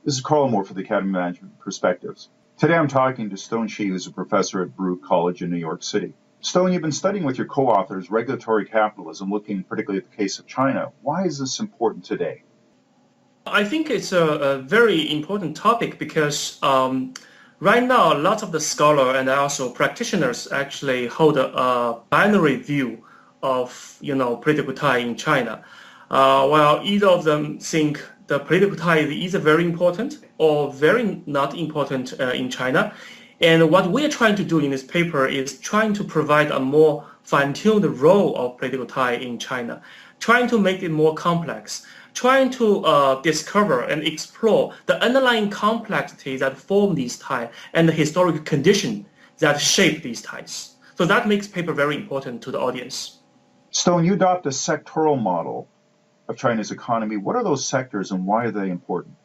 This is Karl for the Academy of Management Perspectives. Today I'm talking to Weilei Shi, who's a professor at Baruch College in New York City. Weilei, you've been studying with your co-authors regulatory capitalism, looking particularly at the case of China. Why is this important today? I think it's a very important topic because right now, lots of the scholars and also practitioners actually hold a binary view of, political tie in China. While either of them think the political tie is either very important or very not important in China. And what we're trying to do in this paper is trying to provide a more fine-tuned role of political tie in China, trying to make it more complex, trying to discover and explore the underlying complexity that form these ties and the historical condition that shape these ties. So that makes paper very important to the audience. Stone, you adopt a sectoral model of China's economy. What are those sectors and why are they important?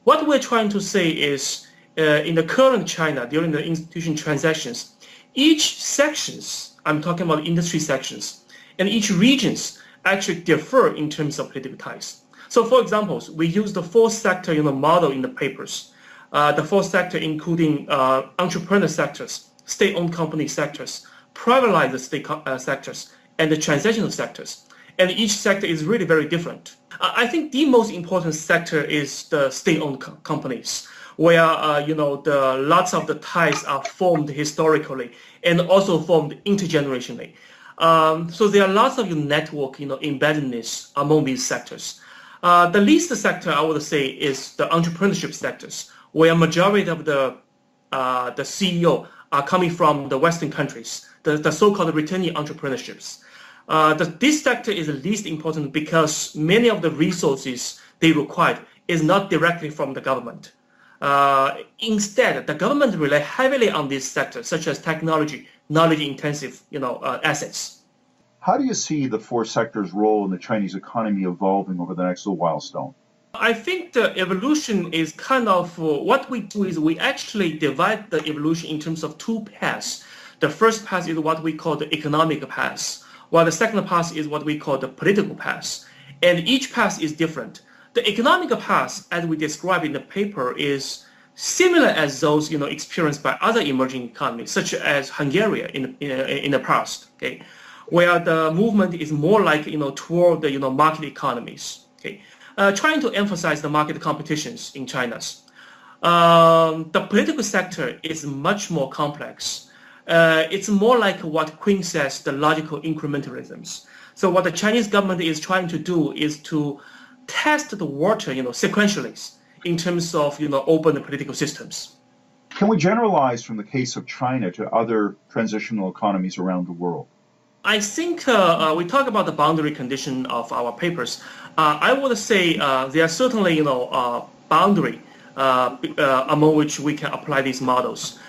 What we're trying to say is in the current China, during the institution transactions, each sections, I'm talking about industry sections, and each regions actually differ in terms of political ties. So for example, we use the four sector model in the papers. The four sector including entrepreneur sectors, state-owned company sectors, privatized state sectors, and the transactional sectors. And each sector is really very different. I think the most important sector is the state-owned companies, where the lots of the ties are formed historically and also formed intergenerationally. So there are lots of network embeddedness among these sectors. The least sector I would say is the entrepreneurship sectors, where majority of the CEO are coming from the Western countries, the so-called returning entrepreneurships. This sector is the least important because many of the resources they require is not directly from the government. Instead, the government rely heavily on this sector, such as technology, knowledge-intensive, assets. How do you see the four sectors' role in the Chinese economy evolving over the next little while, Stone? I think the evolution is kind of what we do is we actually divide the evolution in terms of two paths. The first path is what we call the economic path, while the second path is what we call the political path. And each path is different. The economic path, as we describe in the paper, is similar as those experienced by other emerging economies, such as Hungary in the past, okay, where the movement is more like toward the market economies, okay, trying to emphasize the market competitions in China. The political sector is much more complex. It's more like what Quinn says, the logical incrementalisms. So what the Chinese government is trying to do is to test the water, sequentially in terms of, open political systems. Can we generalize from the case of China to other transitional economies around the world? I think we talk about the boundary condition of our papers. I would say there are certainly, boundary among which we can apply these models.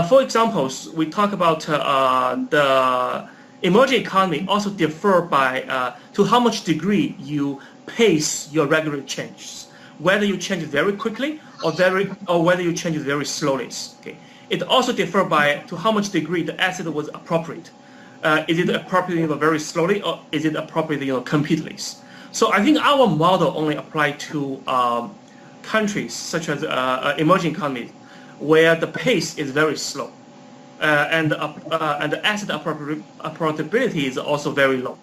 For example, we talk about the emerging economy also differ by to how much degree you pace your regulatory changes, whether you change it very quickly or whether you change it very slowly. Okay. It also differ by to how much degree the asset was appropriate. Is it appropriate very slowly or is it appropriate completely? So I think our model only apply to countries such as emerging economies, where the pace is very slow, and the asset appropriability is also very low.